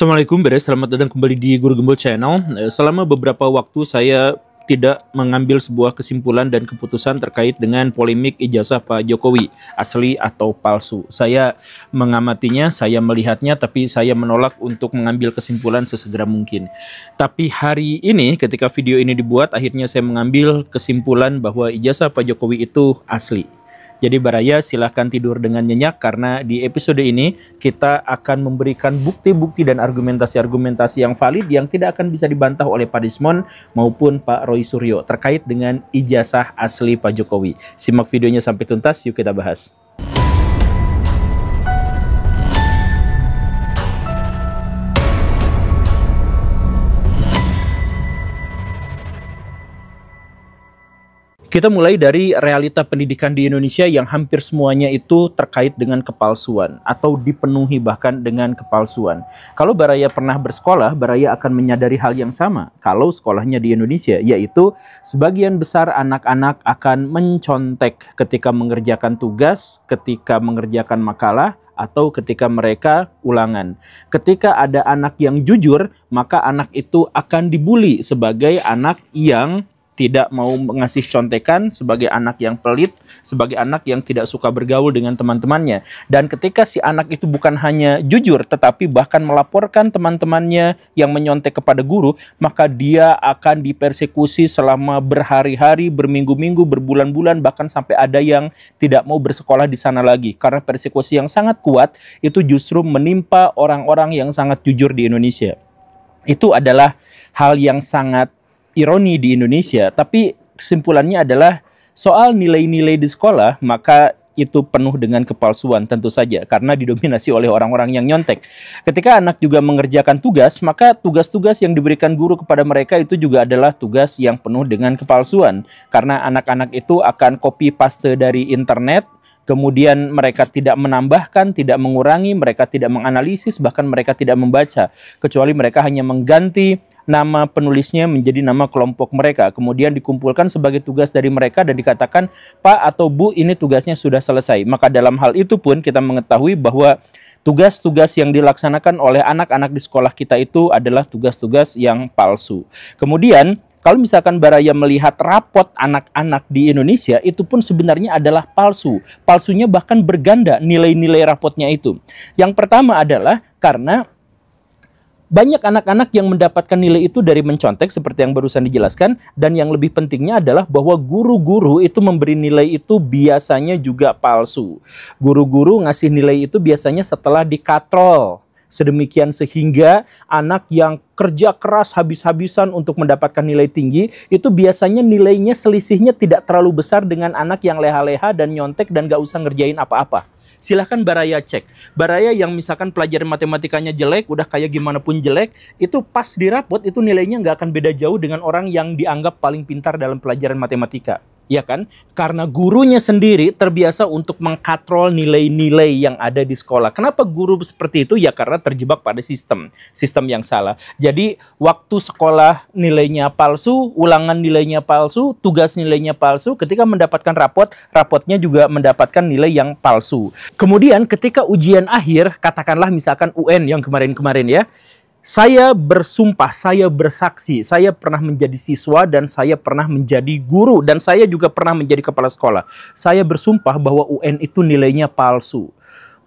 Assalamualaikum beres, selamat datang kembali di Guru Gembel Channel. Selama beberapa waktu saya tidak mengambil sebuah kesimpulan dan keputusan terkait dengan polemik ijazah Pak Jokowi, asli atau palsu. Saya mengamatinya, saya melihatnya, tapi saya menolak untuk mengambil kesimpulan sesegera mungkin. Tapi hari ini ketika video ini dibuat, akhirnya saya mengambil kesimpulan bahwa ijazah Pak Jokowi itu asli. Jadi Baraya silahkan tidur dengan nyenyak karena di episode ini kita akan memberikan bukti-bukti dan argumentasi-argumentasi yang valid yang tidak akan bisa dibantah oleh Pak Desmond maupun Pak Roy Suryo terkait dengan ijazah asli Pak Jokowi. Simak videonya sampai tuntas, yuk kita bahas. Kita mulai dari realita pendidikan di Indonesia yang hampir semuanya itu terkait dengan kepalsuan atau dipenuhi bahkan dengan kepalsuan. Kalau Baraya pernah bersekolah, Baraya akan menyadari hal yang sama kalau sekolahnya di Indonesia, yaitu sebagian besar anak-anak akan mencontek ketika mengerjakan tugas, ketika mengerjakan makalah, atau ketika mereka ulangan. Ketika ada anak yang jujur, maka anak itu akan dibully sebagai anak yang tidak mau mengasih contekan, sebagai anak yang pelit, sebagai anak yang tidak suka bergaul dengan teman-temannya. Dan ketika si anak itu bukan hanya jujur, tetapi bahkan melaporkan teman-temannya yang menyontek kepada guru, maka dia akan dipersekusi selama berhari-hari, berminggu-minggu, berbulan-bulan, bahkan sampai ada yang tidak mau bersekolah di sana lagi. Karena persekusi yang sangat kuat itu justru menimpa orang-orang yang sangat jujur di Indonesia. Itu adalah hal yang sangat ironi di Indonesia, tapi kesimpulannya adalah soal nilai-nilai di sekolah, maka itu penuh dengan kepalsuan tentu saja, karena didominasi oleh orang-orang yang nyontek. Ketika anak juga mengerjakan tugas, maka tugas-tugas yang diberikan guru kepada mereka itu juga adalah tugas yang penuh dengan kepalsuan, karena anak-anak itu akan copy paste dari internet. Kemudian mereka tidak menambahkan, tidak mengurangi, mereka tidak menganalisis, bahkan mereka tidak membaca. Kecuali mereka hanya mengganti nama penulisnya menjadi nama kelompok mereka. Kemudian dikumpulkan sebagai tugas dari mereka dan dikatakan, Pak atau Bu, ini tugasnya sudah selesai. Maka dalam hal itu pun kita mengetahui bahwa tugas-tugas yang dilaksanakan oleh anak-anak di sekolah kita itu adalah tugas-tugas yang palsu. Kemudian, kalau misalkan Baraya melihat rapot anak-anak di Indonesia, itu pun sebenarnya adalah palsu. Palsunya bahkan berganda nilai-nilai rapotnya itu. Yang pertama adalah karena banyak anak-anak yang mendapatkan nilai itu dari mencontek seperti yang barusan dijelaskan. Dan yang lebih pentingnya adalah bahwa guru-guru itu memberi nilai itu biasanya juga palsu. Guru-guru ngasih nilai itu biasanya setelah dikatrol. Sedemikian sehingga anak yang kerja keras habis-habisan untuk mendapatkan nilai tinggi, itu biasanya nilainya selisihnya tidak terlalu besar dengan anak yang leha-leha dan nyontek dan gak usah ngerjain apa-apa. Silahkan Baraya cek. Baraya yang misalkan pelajaran matematikanya jelek, udah kayak gimana pun jelek, itu pas dirapot itu nilainya nggak akan beda jauh dengan orang yang dianggap paling pintar dalam pelajaran matematika. Ya kan? Karena gurunya sendiri terbiasa untuk mengkatrol nilai-nilai yang ada di sekolah. Kenapa guru seperti itu? Ya karena terjebak pada sistem yang salah. Jadi waktu sekolah nilainya palsu, ulangan nilainya palsu, tugas nilainya palsu, ketika mendapatkan rapotnya juga mendapatkan nilai yang palsu. Kemudian ketika ujian akhir, katakanlah misalkan UN yang kemarin-kemarin ya, saya bersumpah, saya bersaksi, saya pernah menjadi siswa dan saya pernah menjadi guru dan saya juga pernah menjadi kepala sekolah. Saya bersumpah bahwa UN itu nilainya palsu.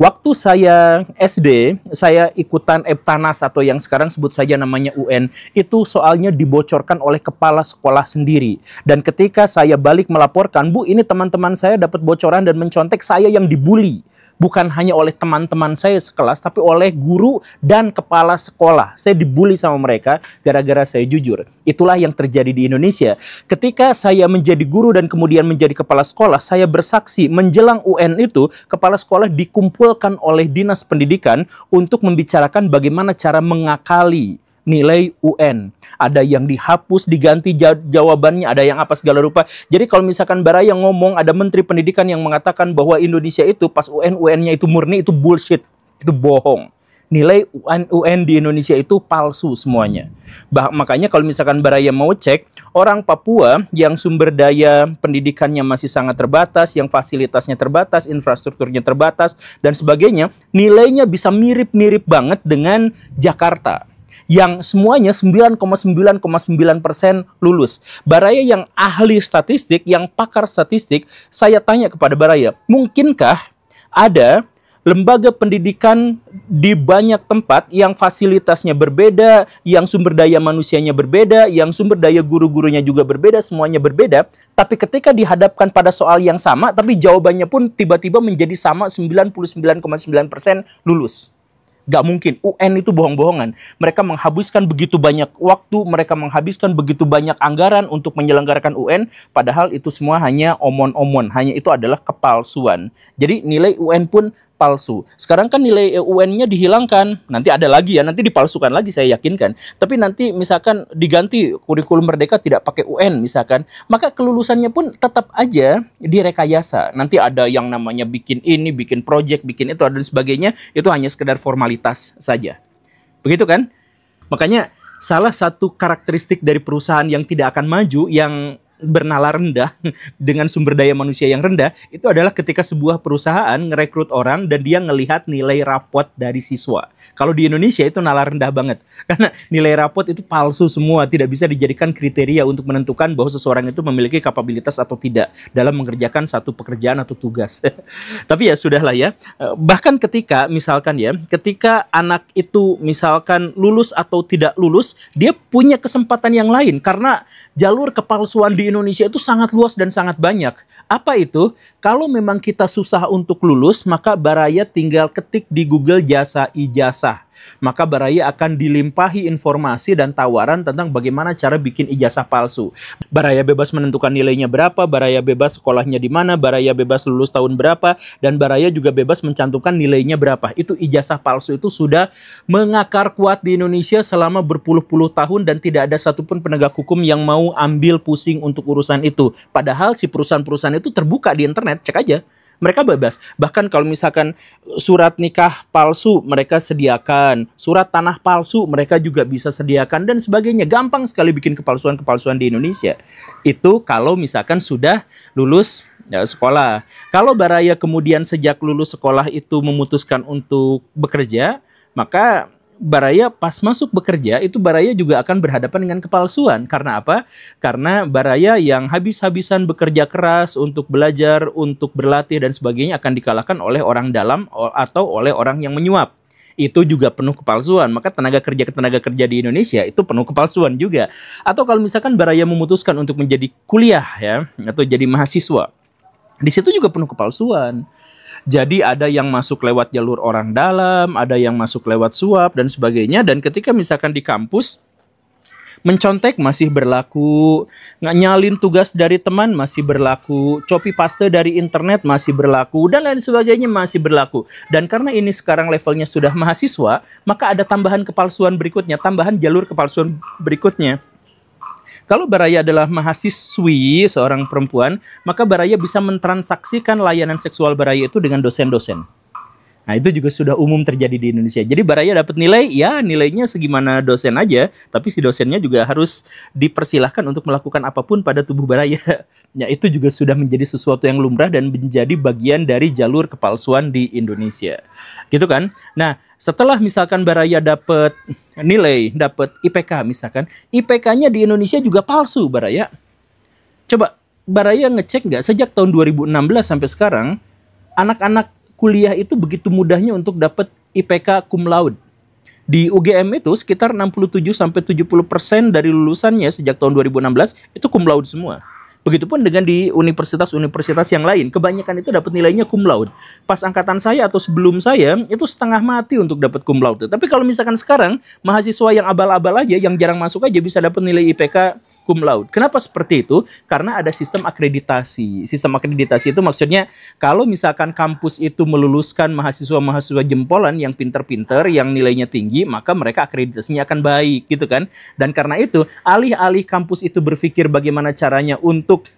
Waktu saya SD, saya ikutan Eptanas atau yang sekarang sebut saja namanya UN. Itu soalnya dibocorkan oleh kepala sekolah sendiri. Dan ketika saya balik melaporkan, Bu, ini teman-teman saya dapat bocoran dan mencontek, saya yang dibully. Bukan hanya oleh teman-teman saya sekelas, tapi oleh guru dan kepala sekolah. Saya dibully sama mereka gara-gara saya jujur. Itulah yang terjadi di Indonesia. Ketika saya menjadi guru dan kemudian menjadi kepala sekolah, saya bersaksi menjelang UN itu, kepala sekolah dikumpulkan oleh Dinas Pendidikan untuk membicarakan bagaimana cara mengakali nilai UN. Ada yang dihapus, diganti jawabannya, ada yang apa segala rupa. Jadi kalau misalkan Baraya ngomong, ada Menteri Pendidikan yang mengatakan bahwa Indonesia itu pas UN, UN-nya itu murni, itu bullshit. Itu bohong. nilai UN di Indonesia itu palsu semuanya. Makanya kalau misalkan Baraya mau cek, orang Papua yang sumber daya pendidikannya masih sangat terbatas, yang fasilitasnya terbatas, infrastrukturnya terbatas, dan sebagainya, nilainya bisa mirip-mirip banget dengan Jakarta, yang semuanya 9,9,9% lulus. Baraya yang ahli statistik, yang pakar statistik, saya tanya kepada Baraya, mungkinkah ada lembaga pendidikan di banyak tempat yang fasilitasnya berbeda, yang sumber daya manusianya berbeda, yang sumber daya guru-gurunya juga berbeda, semuanya berbeda, tapi ketika dihadapkan pada soal yang sama, tapi jawabannya pun tiba-tiba menjadi sama, 99,9% lulus? Gak mungkin. UN itu bohong-bohongan. Mereka menghabiskan begitu banyak waktu, mereka menghabiskan begitu banyak anggaran untuk menyelenggarakan UN, padahal itu semua hanya omon-omon, hanya itu adalah kepalsuan. Jadi nilai UN pun palsu. Sekarang kan nilai UN-nya dihilangkan, nanti ada lagi ya, nanti dipalsukan lagi saya yakinkan. Tapi nanti misalkan diganti kurikulum merdeka tidak pakai UN misalkan, maka kelulusannya pun tetap aja direkayasa. Nanti ada yang namanya bikin ini, bikin project, bikin itu dan sebagainya, itu hanya sekedar formalitas saja. Begitu kan? Makanya salah satu karakteristik dari perusahaan yang tidak akan maju, yang bernalar rendah dengan sumber daya manusia yang rendah, itu adalah ketika sebuah perusahaan ngerekrut orang dan dia ngelihat nilai rapot dari siswa. Kalau di Indonesia itu nalar rendah banget, karena nilai rapot itu palsu semua, tidak bisa dijadikan kriteria untuk menentukan bahwa seseorang itu memiliki kapabilitas atau tidak dalam mengerjakan satu pekerjaan atau tugas. Tapi ya sudahlah ya. Bahkan ketika misalkan ya, ketika anak itu misalkan lulus atau tidak lulus, dia punya kesempatan yang lain, karena jalur kepalsuan di Indonesia itu sangat luas dan sangat banyak. Apa itu? Kalau memang kita susah untuk lulus, maka Baraya tinggal ketik di Google jasa ijazah. Maka Baraya akan dilimpahi informasi dan tawaran tentang bagaimana cara bikin ijazah palsu. Baraya bebas menentukan nilainya berapa, Baraya bebas sekolahnya di mana, Baraya bebas lulus tahun berapa, dan Baraya juga bebas mencantumkan nilainya berapa. Itu ijazah palsu itu sudah mengakar kuat di Indonesia selama berpuluh-puluh tahun dan tidak ada satupun penegak hukum yang mau ambil pusing untuk urusan itu. Padahal si perusahaan-perusahaan itu terbuka di internet, cek aja. Mereka bebas. Bahkan kalau misalkan surat nikah palsu mereka sediakan, surat tanah palsu mereka juga bisa sediakan dan sebagainya. Gampang sekali bikin kepalsuan-kepalsuan di Indonesia. Itu kalau misalkan sudah lulus ya, sekolah. Kalau Baraya kemudian sejak lulus sekolah itu memutuskan untuk bekerja, maka Baraya pas masuk bekerja itu Baraya juga akan berhadapan dengan kepalsuan. Karena apa? Karena Baraya yang habis-habisan bekerja keras untuk belajar, untuk berlatih dan sebagainya akan dikalahkan oleh orang dalam atau oleh orang yang menyuap. Itu juga penuh kepalsuan. Maka tenaga kerja di Indonesia itu penuh kepalsuan juga. Atau kalau misalkan Baraya memutuskan untuk menjadi kuliah ya, atau jadi mahasiswa, di situ juga penuh kepalsuan. Jadi ada yang masuk lewat jalur orang dalam, ada yang masuk lewat suap dan sebagainya. Dan ketika misalkan di kampus, mencontek masih berlaku, nyalin tugas dari teman masih berlaku, copy paste dari internet masih berlaku, dan lain sebagainya masih berlaku. Dan karena ini sekarang levelnya sudah mahasiswa, maka ada tambahan kepalsuan berikutnya, tambahan jalur kepalsuan berikutnya. Kalau Baraya adalah mahasiswi, seorang perempuan, maka Baraya bisa mentransaksikan layanan seksual Baraya itu dengan dosen-dosen. Nah, itu juga sudah umum terjadi di Indonesia. Jadi Baraya dapat nilai, ya nilainya segimana dosen aja, tapi si dosennya juga harus dipersilahkan untuk melakukan apapun pada tubuh Baraya. Ya, itu juga sudah menjadi sesuatu yang lumrah dan menjadi bagian dari jalur kepalsuan di Indonesia. Gitu kan? Nah, setelah misalkan Baraya dapat nilai, dapat IPK misalkan, IPK-nya di Indonesia juga palsu Baraya. Coba Baraya ngecek nggak sejak tahun 2016 sampai sekarang, anak-anak kuliah itu begitu mudahnya untuk dapat IPK cum laude. Di UGM itu sekitar 67-70% dari lulusannya sejak tahun 2016 itu cum laude semua. Begitupun dengan di universitas-universitas yang lain, kebanyakan itu dapat nilainya cum laude. Pas angkatan saya atau sebelum saya, itu setengah mati untuk dapat cum laude. Tapi kalau misalkan sekarang, mahasiswa yang abal-abal aja, yang jarang masuk aja bisa dapat nilai IPK cum laude. Kenapa seperti itu? Karena ada sistem akreditasi. Sistem akreditasi itu maksudnya, kalau misalkan kampus itu meluluskan mahasiswa-mahasiswa jempolan yang pinter-pinter, yang nilainya tinggi, maka mereka akreditasinya akan baik, gitu kan? Dan karena itu, alih-alih kampus itu berpikir bagaimana caranya untuk untuk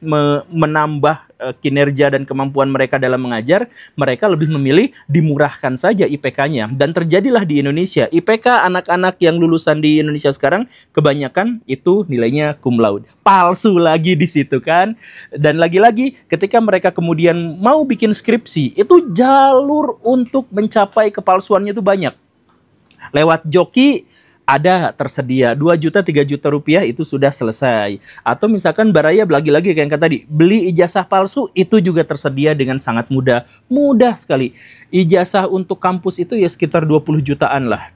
menambah kinerja dan kemampuan mereka dalam mengajar, mereka lebih memilih dimurahkan saja IPK-nya. Dan terjadilah di Indonesia, IPK anak-anak yang lulusan di Indonesia sekarang kebanyakan itu nilainya cum laude. Palsu lagi di situ kan. Dan lagi-lagi ketika mereka kemudian mau bikin skripsi, itu jalur untuk mencapai kepalsuannya itu banyak. Lewat joki ada tersedia 2 juta 3 juta rupiah itu sudah selesai. Atau misalkan baraya lagi-lagi kayak yang tadi, beli ijazah palsu itu juga tersedia dengan sangat mudah. Mudah sekali. Ijazah untuk kampus itu ya sekitar 20 jutaan lah.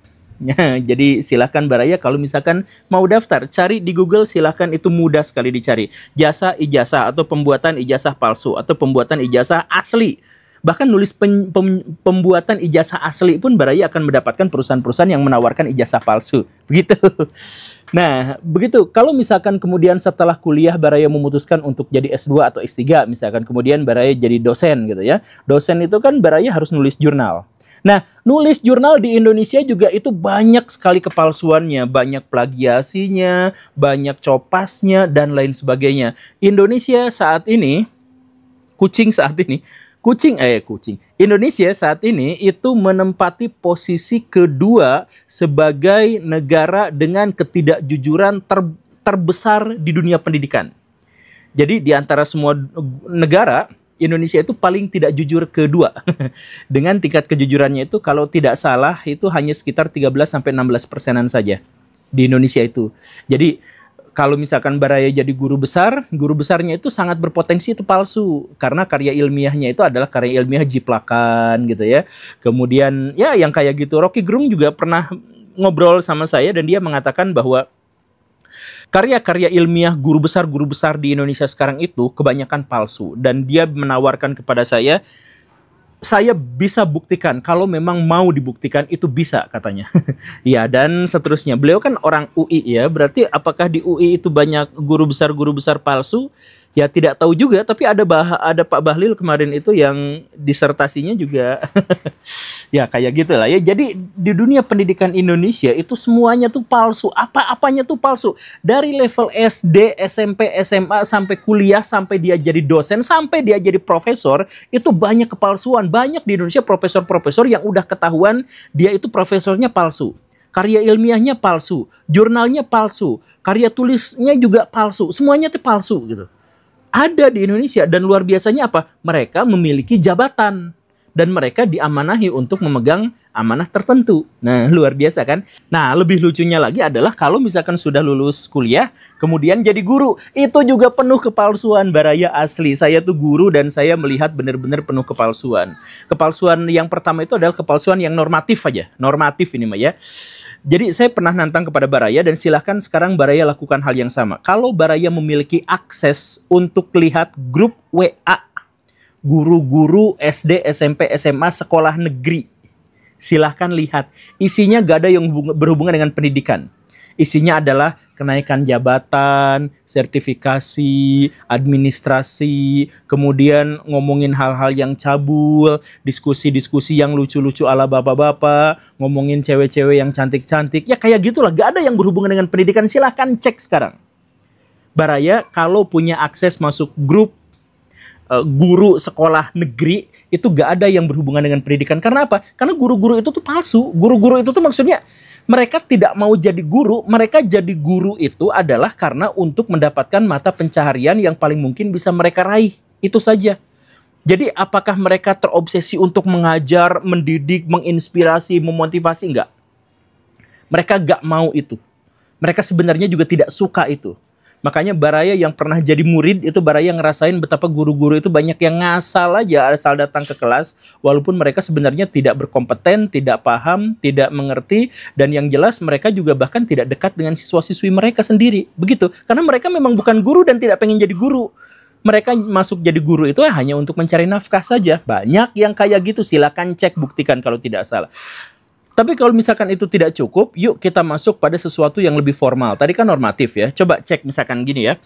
Jadi silahkan baraya kalau misalkan mau daftar, cari di Google, silahkan, itu mudah sekali dicari. Jasa ijazah atau pembuatan ijazah palsu atau pembuatan ijazah asli. Bahkan nulis pembuatan ijazah asli pun baraya akan mendapatkan perusahaan-perusahaan yang menawarkan ijazah palsu. Begitu. Nah, begitu. Kalau misalkan kemudian setelah kuliah baraya memutuskan untuk jadi S2 atau S3, misalkan kemudian baraya jadi dosen gitu ya. Dosen itu kan baraya harus nulis jurnal. Nah, nulis jurnal di Indonesia juga itu banyak sekali kepalsuannya, banyak plagiasinya, banyak copasnya, dan lain sebagainya. Indonesia saat ini, Indonesia saat ini itu menempati posisi kedua sebagai negara dengan ketidakjujuran terbesar di dunia pendidikan. Jadi di antara semua negara, Indonesia itu paling tidak jujur kedua. Dengan tingkat kejujurannya itu kalau tidak salah itu hanya sekitar 13-16% saja di Indonesia itu. Jadi kalau misalkan baraya jadi guru besarnya itu sangat berpotensi itu palsu. Karena karya ilmiahnya itu adalah karya ilmiah jiplakan gitu ya. Kemudian ya yang kayak gitu. Rocky Gerung juga pernah ngobrol sama saya dan dia mengatakan bahwa karya-karya ilmiah guru besar di Indonesia sekarang itu kebanyakan palsu. Dan dia menawarkan kepada saya bisa buktikan, kalau memang mau dibuktikan itu bisa katanya. Ya, dan seterusnya. Beliau kan orang UI ya, berarti apakah di UI itu banyak guru besar palsu? Ya tidak tahu juga, tapi ada Pak Bahlil kemarin itu yang disertasinya juga ya kayak gitulah ya. Jadi di dunia pendidikan Indonesia itu semuanya tuh palsu, apa-apanya tuh palsu. Dari level SD, SMP, SMA sampai kuliah, sampai dia jadi dosen, sampai dia jadi profesor, itu banyak kepalsuan. Banyak di Indonesia profesor-profesor yang udah ketahuan dia itu profesornya palsu. Karya ilmiahnya palsu, jurnalnya palsu, karya tulisnya juga palsu, semuanya tuh palsu gitu. Ada di Indonesia, dan luar biasanya apa? Mereka memiliki jabatan dan mereka diamanahi untuk memegang amanah tertentu. Nah, luar biasa kan? Nah, lebih lucunya lagi adalah kalau misalkan sudah lulus kuliah, kemudian jadi guru, itu juga penuh kepalsuan baraya asli. Saya tuh guru dan saya melihat benar-benar penuh kepalsuan. Kepalsuan yang pertama itu adalah kepalsuan yang normatif aja. Normatif ini mah ya. Jadi saya pernah nantang kepada baraya dan silahkan sekarang baraya lakukan hal yang sama. Kalau baraya memiliki akses untuk lihat grup WA guru-guru SD, SMP, SMA, sekolah negeri, silahkan lihat. Isinya gak ada yang berhubungan dengan pendidikan. Isinya adalah kenaikan jabatan, sertifikasi, administrasi, kemudian ngomongin hal-hal yang cabul, diskusi-diskusi yang lucu-lucu ala bapak-bapak, ngomongin cewek-cewek yang cantik-cantik, ya kayak gitulah. Gak ada yang berhubungan dengan pendidikan, silahkan cek sekarang. Baraya kalau punya akses masuk grup guru sekolah negeri, itu gak ada yang berhubungan dengan pendidikan. Karena apa? Karena guru-guru itu tuh palsu. Guru-guru itu tuh maksudnya mereka tidak mau jadi guru. Mereka jadi guru itu adalah karena untuk mendapatkan mata pencaharian yang paling mungkin bisa mereka raih. Itu saja. Jadi apakah mereka terobsesi untuk mengajar, mendidik, menginspirasi, memotivasi? Enggak. Mereka gak mau itu. Mereka sebenarnya juga tidak suka itu. Makanya baraya yang pernah jadi murid itu baraya ngerasain betapa guru-guru itu banyak yang ngasal aja asal datang ke kelas, walaupun mereka sebenarnya tidak berkompeten, tidak paham, tidak mengerti, dan yang jelas mereka juga bahkan tidak dekat dengan siswa-siswi mereka sendiri. Begitu, karena mereka memang bukan guru dan tidak pengen jadi guru. Mereka masuk jadi guru itu hanya untuk mencari nafkah saja. Banyak yang kayak gitu, silakan cek, buktikan kalau tidak salah. Tapi kalau misalkan itu tidak cukup, yuk kita masuk pada sesuatu yang lebih formal. Tadi kan normatif ya. Coba cek misalkan gini ya.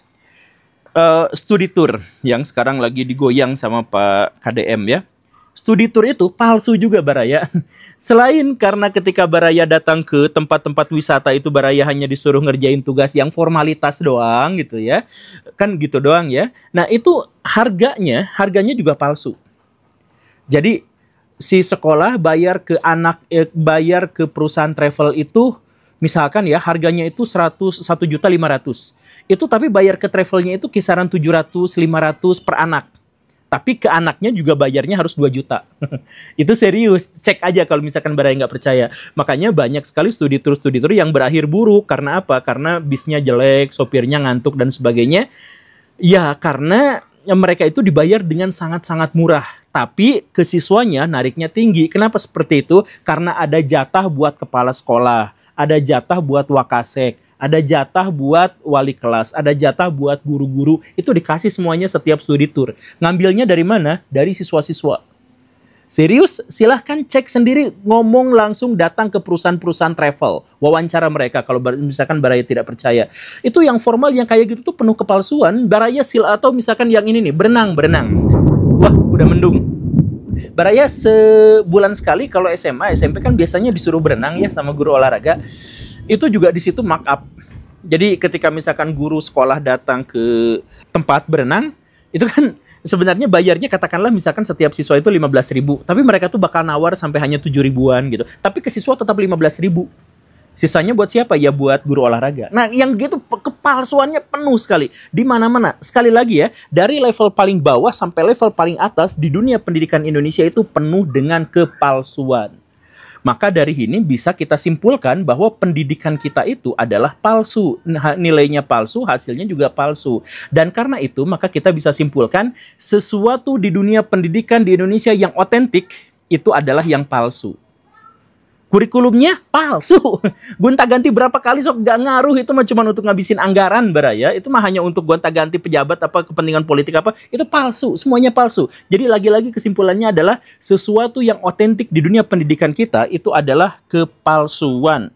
Studi tour yang sekarang lagi digoyang sama Pak KDM ya. studi tour itu palsu juga Baraya. Selain karena ketika Baraya datang ke tempat-tempat wisata itu Baraya hanya disuruh ngerjain tugas yang formalitas doang gitu ya. Kan gitu doang ya. Nah, itu harganya juga palsu. Jadi si sekolah bayar bayar ke perusahaan travel itu misalkan ya harganya itu 1.500.000. Itu tapi bayar ke travelnya itu kisaran 700, 500 per anak. Tapi ke anaknya juga bayarnya harus 2 juta. Itu serius. Cek aja kalau misalkan Baraya nggak percaya. Makanya banyak sekali studi tour yang berakhir buruk. Karena apa? Karena bisnya jelek, sopirnya ngantuk dan sebagainya. Ya karena mereka itu dibayar dengan sangat-sangat murah. Tapi ke siswanya nariknya tinggi. Kenapa seperti itu? Karena ada jatah buat kepala sekolah. Ada jatah buat wakasek. Ada jatah buat wali kelas, ada jatah buat guru-guru, itu dikasih semuanya setiap studi tour. Ngambilnya dari mana? Dari siswa-siswa. Serius, silahkan cek sendiri, ngomong langsung datang ke perusahaan-perusahaan travel, wawancara mereka kalau misalkan Baraya tidak percaya. Itu yang formal yang kayak gitu tuh penuh kepalsuan. Baraya atau misalkan yang ini nih, berenang. Wah, udah mendung. Baraya sebulan sekali kalau SMA, SMP kan biasanya disuruh berenang ya sama guru olahraga. Itu juga di situ mark up. Jadi ketika misalkan guru sekolah datang ke tempat berenang, itu kan sebenarnya bayarnya katakanlah misalkan setiap siswa itu 15.000, tapi mereka tuh bakal nawar sampai hanya 7 ribuan gitu. Tapi ke siswa tetap 15.000. Sisanya buat siapa? Ya buat guru olahraga. Nah, yang gitu kepalsuannya penuh sekali di mana-mana. Sekali lagi ya, dari level paling bawah sampai level paling atas di dunia pendidikan Indonesia itu penuh dengan kepalsuan. Maka dari ini bisa kita simpulkan bahwa pendidikan kita itu adalah palsu. Nilainya palsu, hasilnya juga palsu. Dan karena itu maka kita bisa simpulkan sesuatu di dunia pendidikan di Indonesia yang otentik itu adalah yang palsu. Kurikulumnya palsu. Gonta-ganti berapa kali sok gak ngaruh, itu mah cuma untuk ngabisin anggaran Baraya. Itu mah hanya untuk gonta-ganti pejabat apa kepentingan politik apa, itu palsu, semuanya palsu. Jadi lagi-lagi kesimpulannya adalah sesuatu yang otentik di dunia pendidikan kita itu adalah kepalsuan.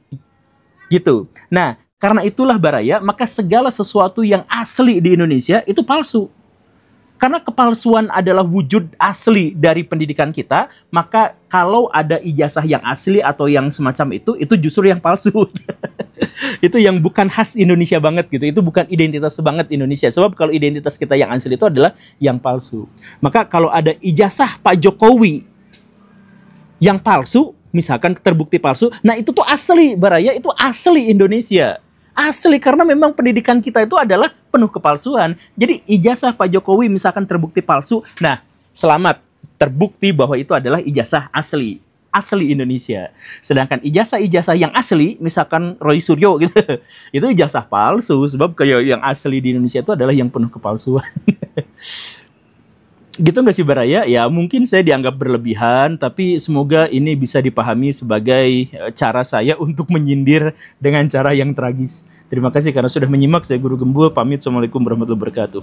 Gitu. Nah, karena itulah Baraya, maka segala sesuatu yang asli di Indonesia itu palsu. Karena kepalsuan adalah wujud asli dari pendidikan kita, maka kalau ada ijazah yang asli atau yang semacam itu justru yang palsu. Itu yang bukan khas Indonesia banget gitu. Itu bukan identitas banget Indonesia. Sebab kalau identitas kita yang asli itu adalah yang palsu. Maka kalau ada ijazah Pak Jokowi yang palsu, misalkan terbukti palsu, nah itu tuh asli Baraya, itu asli Indonesia. Asli, karena memang pendidikan kita itu adalah penuh kepalsuan. Jadi ijazah Pak Jokowi misalkan terbukti palsu, nah selamat, terbukti bahwa itu adalah ijazah asli Indonesia. Sedangkan ijazah-ijazah yang asli, misalkan Roy Suryo gitu, itu ijazah palsu, sebab kayak yang asli di Indonesia itu adalah yang penuh kepalsuan. Gitu nggak sih Baraya? Ya mungkin saya dianggap berlebihan, tapi semoga ini bisa dipahami sebagai cara saya untuk menyindir dengan cara yang tragis. Terima kasih karena sudah menyimak. Saya Guru Gembul, pamit. Assalamualaikum warahmatullahi wabarakatuh.